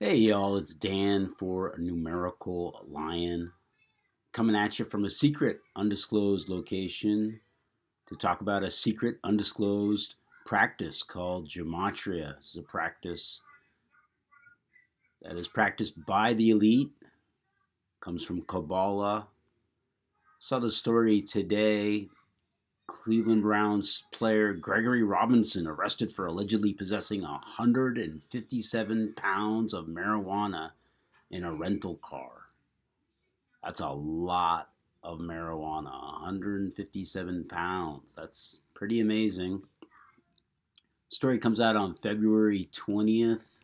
Hey y'all, it's Dan for Numerical Lion coming at you from a secret undisclosed location to talk about a secret undisclosed practice called gematria. This is a practice that is practiced by the elite, comes from Kabbalah. Saw the story today. Cleveland Browns player Gregory Robinson arrested for allegedly possessing 157 pounds of marijuana in a rental car. That's a lot of marijuana, 157 pounds. That's pretty amazing. Story comes out on February 20th,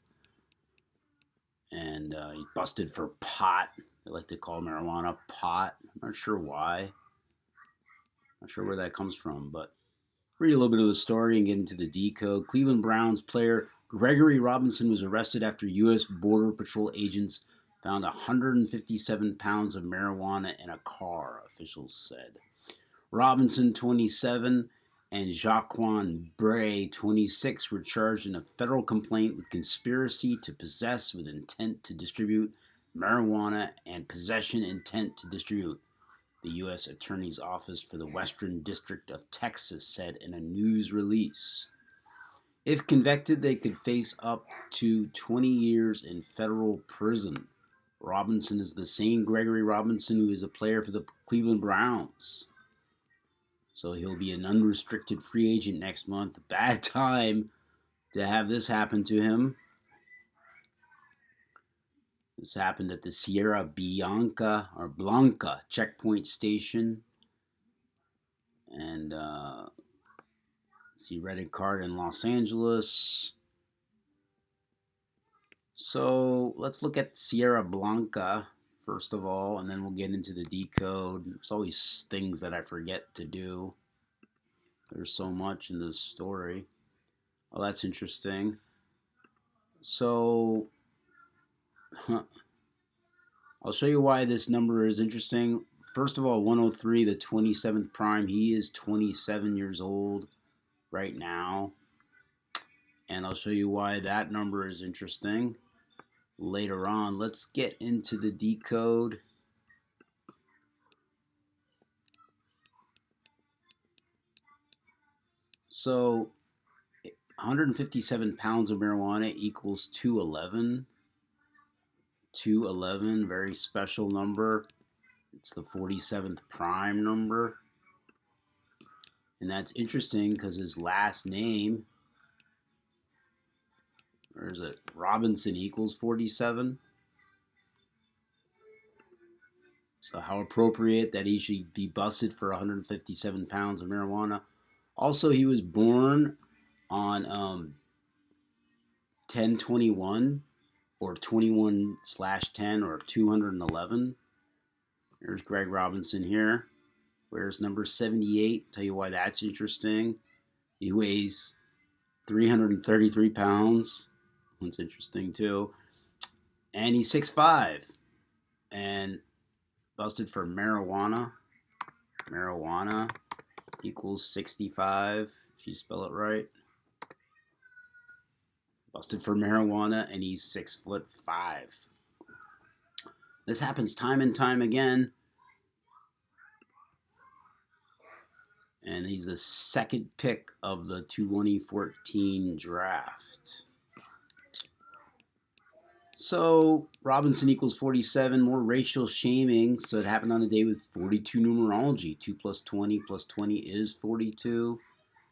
and he busted for pot. They like to call marijuana pot. I'm not sure why. Not sure where that comes from, but read a little bit of the story and get into the decode. Cleveland Browns player Gregory Robinson was arrested after U.S. Border Patrol agents found 157 pounds of marijuana in a car, officials said. Robinson, 27, and Jaquan Bray, 26, were charged in a federal complaint with conspiracy to possess with intent to distribute marijuana and possession intent to distribute, the U.S. Attorney's Office for the Western District of Texas said in a news release. If convicted, they could face up to 20 years in federal prison. Robinson is the same Gregory Robinson who is a player for the Cleveland Browns. So he'll be an unrestricted free agent next month. Bad time to have this happen to him. This happened at the Sierra Blanca checkpoint station. And see red card in Los Angeles. So let's look at Sierra Blanca first of all, and then we'll get into the decode. There's always things that I forget to do. There's so much in this story. Oh, that's interesting. So, I'll show you why this number is interesting. First of all, 103, the 27th prime, he is 27 years old right now. And I'll show you why that number is interesting later on. Let's get into the decode. So 157 pounds of marijuana equals 211. 211, very special number. It's the 47th prime number. And that's interesting because his last name, or is it Robinson, equals 47? So how appropriate that he should be busted for 157 pounds of marijuana. Also, he was born on 1021 or 21/10 or 211. There's Greg Robinson here. Where's number 78? Tell you why that's interesting. He weighs 333 pounds. That's interesting too. And he's 6'5". And busted for marijuana. Marijuana equals 65, if you spell it right. Busted for marijuana, and he's 6'5". This happens time and time again. And he's the second pick of the 2014 draft. So Robinson equals 47, more racial shaming. So it happened on a day with 42 numerology. 2 plus 20 plus 20 is 42.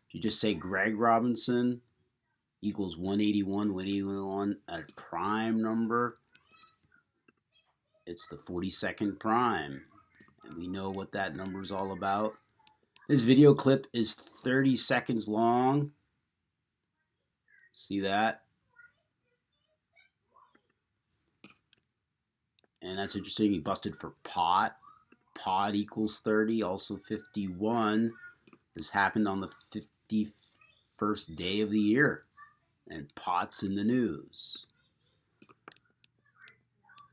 If you just say Greg Robinson equals 181, a prime number, it's the 42nd prime. And we know what that number is all about. This video clip is 30 seconds long. See that? And that's interesting. He busted for pot. Pot equals 30, also 51. This happened on the 51st day of the year. And pot's in the news.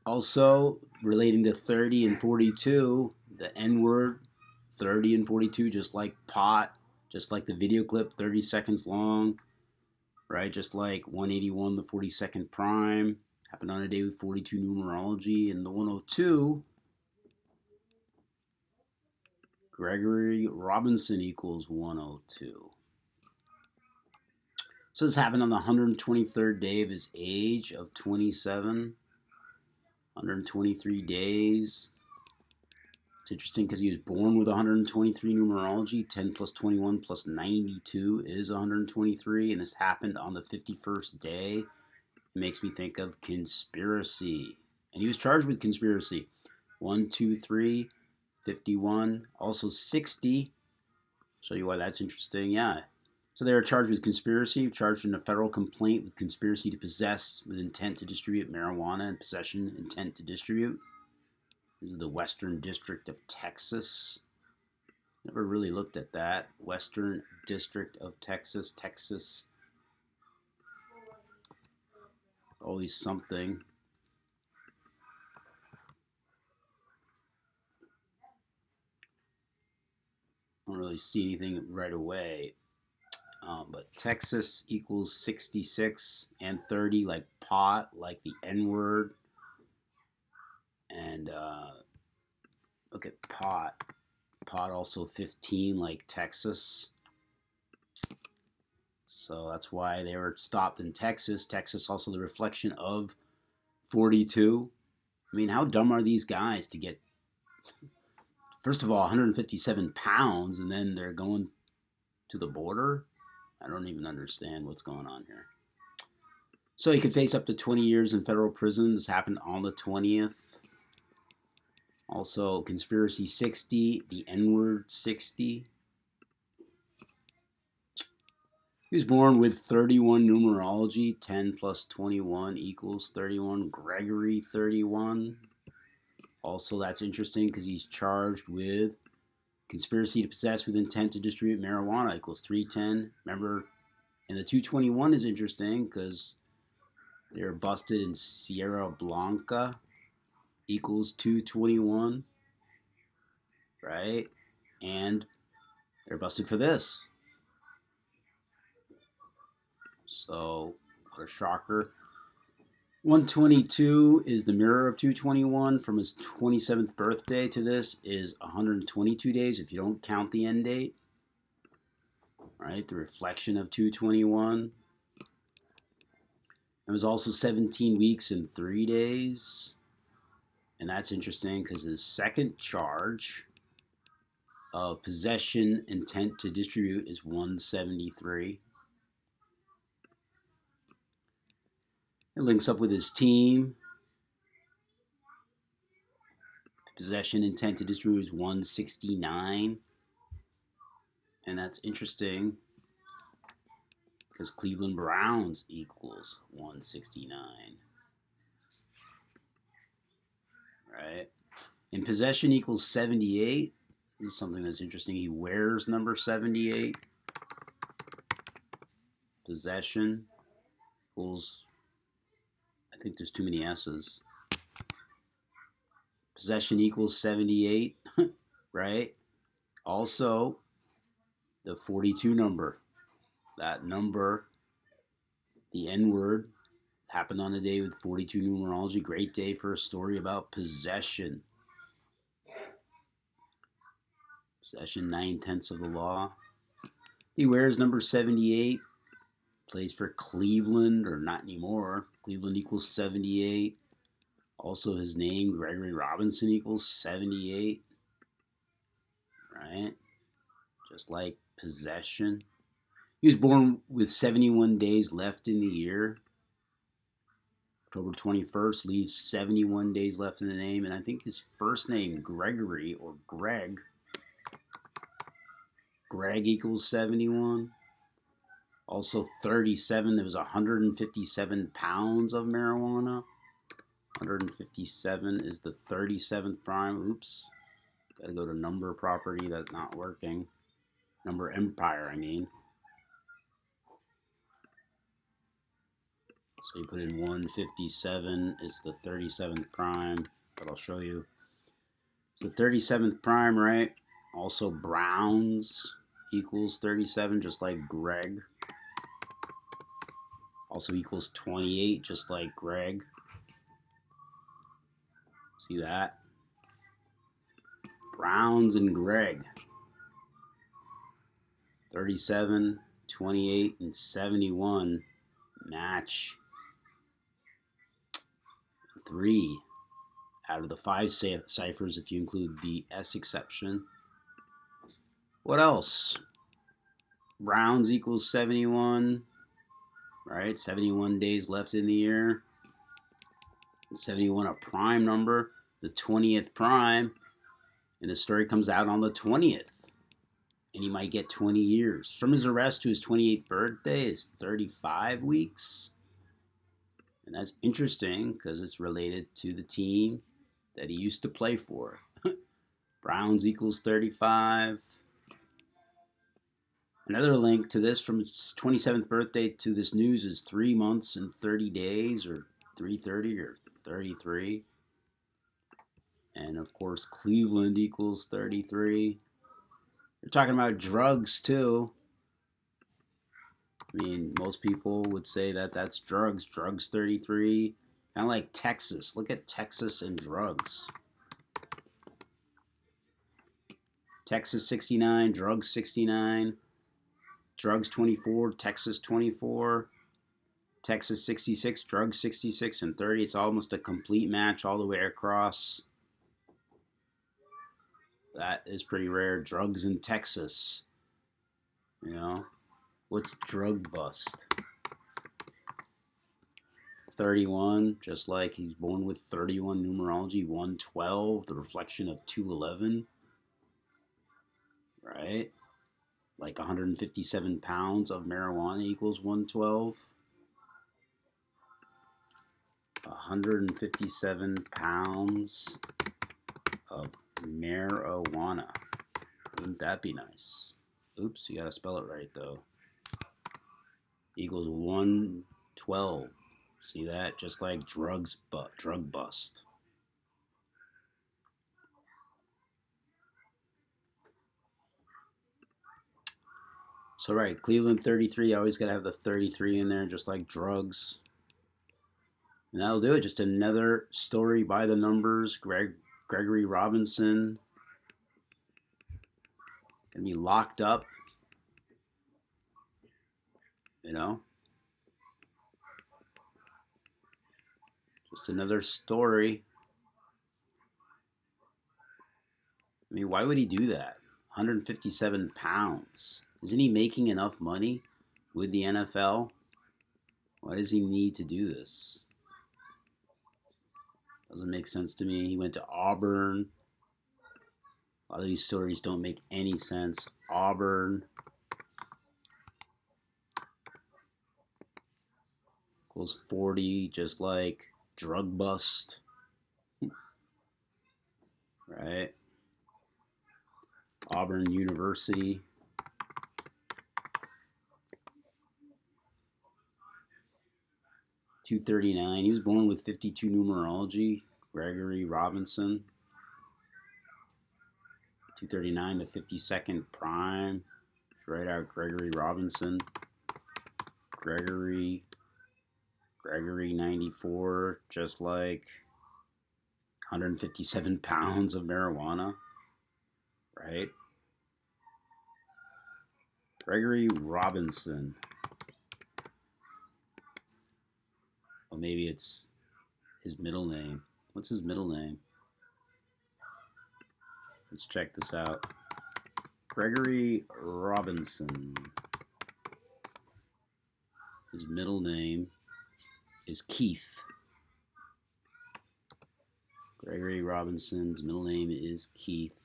Also, relating to 30 and 42, the N-word, 30 and 42, just like pot, just like the video clip, 30 seconds long, right? Just like 181, the 42nd prime, happened on a day with 42 numerology. And the 102, Gregory Robinson equals 102. So this happened on the 123rd day of his age of 27. 123 days. It's interesting because he was born with 123 numerology. 10 plus 21 plus 92 is 123. And this happened on the 51st day. It makes me think of conspiracy. And he was charged with conspiracy. 1, 2, 3, 51. Also 60. Show you why that's interesting. Yeah. So they were charged with conspiracy, charged in a federal complaint with conspiracy to possess with intent to distribute marijuana and possession intent to distribute. This is the Western District of Texas. Never really looked at that. Western District of Texas. Texas. Always something. I don't really see anything right away. But Texas equals 66 and 30, like pot, like the N-word. And look at pot. Pot also 15, like Texas. So that's why they were stopped in Texas. Texas also the reflection of 42. I mean, how dumb are these guys to get, first of all, 157 pounds, and then they're going to the border? I don't even understand what's going on here. So he could face up to 20 years in federal prison. This happened on the 20th. Also, conspiracy 60, the N-word 60. He was born with 31 numerology. 10 plus 21 equals 31. Gregory 31. Also, that's interesting because he's charged with conspiracy to possess with intent to distribute marijuana equals 310. Remember, and the 221 is interesting because they were busted in Sierra Blanca equals 221, right? And they're busted for this. So, what a shocker. 122 is the mirror of 221. From his 27th birthday to this is 122 days if you don't count the end date. Right, the reflection of 221. It was also 17 weeks and 3 days. And that's interesting because his second charge of possession intent to distribute is 173. It links up with his team. Possession intent to distribute is 169. And that's interesting because Cleveland Browns equals 169. Right? And possession equals 78. This is something that's interesting. He wears number 78. Possession equals, I think there's too many S's. Possession equals 78, right? Also, the 42 number. That number, the N-word, happened on a day with 42 numerology. Great day for a story about possession. Possession, 9/10 of the law. He wears number 78. Plays for Cleveland, or not anymore. Cleveland equals 78. Also, his name, Gregory Robinson, equals 78. Right? Just like possession. He was born with 71 days left in the year. October 21st leaves 71 days left in the name. And I think his first name, Gregory, or Greg. Greg equals 71. Also 37, there was 157 pounds of marijuana. 157 is the 37th prime. Oops. Got to go to number property. That's not working. Number empire, I mean. So you put in 157. It's the 37th prime. But I'll show you. It's the 37th prime, right? Also Browns equals 37, just like Greg. Also equals 28, just like Greg. See that? Browns and Greg. 37, 28, and 71. Match 3 out of the 5 ciphers if you include the S exception. What else? Browns equals 71. Right? 71 days left in the year. 71 a prime number. The 20th prime. And the story comes out on the 20th. And he might get 20 years. From his arrest to his 28th birthday is 35 weeks. And that's interesting because it's related to the team that he used to play for. Browns equals 35. Another link to this from his 27th birthday to this news is 3 months and 30 days, or 330 or 33. And of course, Cleveland equals 33. They're talking about drugs too. I mean, most people would say that that's drugs. Drugs 33. Kind of like Texas. Look at Texas and drugs. Texas 69, drugs 69. Drugs 24, Texas 24. Texas 66, drugs 66, and 30. It's almost a complete match all the way across. That is pretty rare. Drugs in Texas. You know? What's drug bust? 31, just like he's born with 31 numerology. 112, the reflection of 211. Right? Like 157 pounds of marijuana equals 112. 157 pounds of marijuana. Wouldn't that be nice? Oops, you gotta spell it right though. Equals 112. See that? Just like drug bust. So right, Cleveland 33. Always gotta have the 33 in there, just like drugs. And that'll do it. Just another story by the numbers. Gregory Robinson gonna be locked up. You know? Just another story. I mean, why would he do that? 157 pounds. Isn't he making enough money with the NFL? Why does he need to do this? Doesn't make sense to me. He went to Auburn. A lot of these stories don't make any sense. Auburn equals 40, just like drug bust. Right? Auburn University. .239. He was born with 52 numerology. Gregory Robinson. 239 to 52nd prime. Write out Gregory Robinson. Gregory 94, just like 157 pounds of marijuana. Right? Gregory Robinson. Well, maybe it's his middle name. What's his middle name? Let's check this out. Gregory Robinson. His middle name is Keith. Gregory Robinson's middle name is Keith.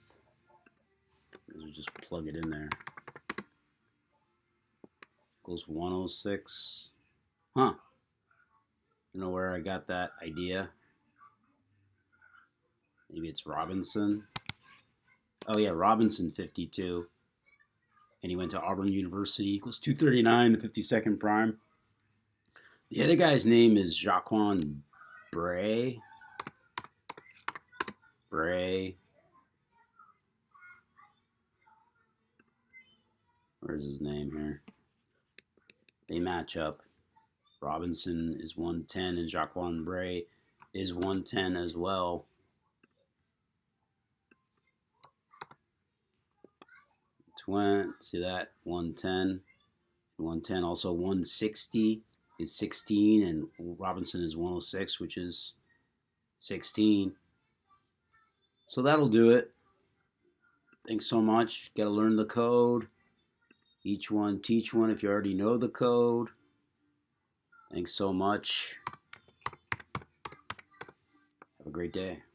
We'll just plug it in there. Equals 106. Huh. I don't know where I got that idea. Maybe it's Robinson. Oh yeah, Robinson 52. And he went to Auburn University. Equals 239 to 52nd prime. The other guy's name is Jaquan Bray. Where's his name here? They match up. Robinson is 110 and Jaquan Bray is 110 as well. went. See that? 110. 110. Also 160 is 16, and Robinson is 106, which is 16. So that'll do it. Thanks so much. Got to learn the code. Each one, teach one if you already know the code. Thanks so much. Have a great day.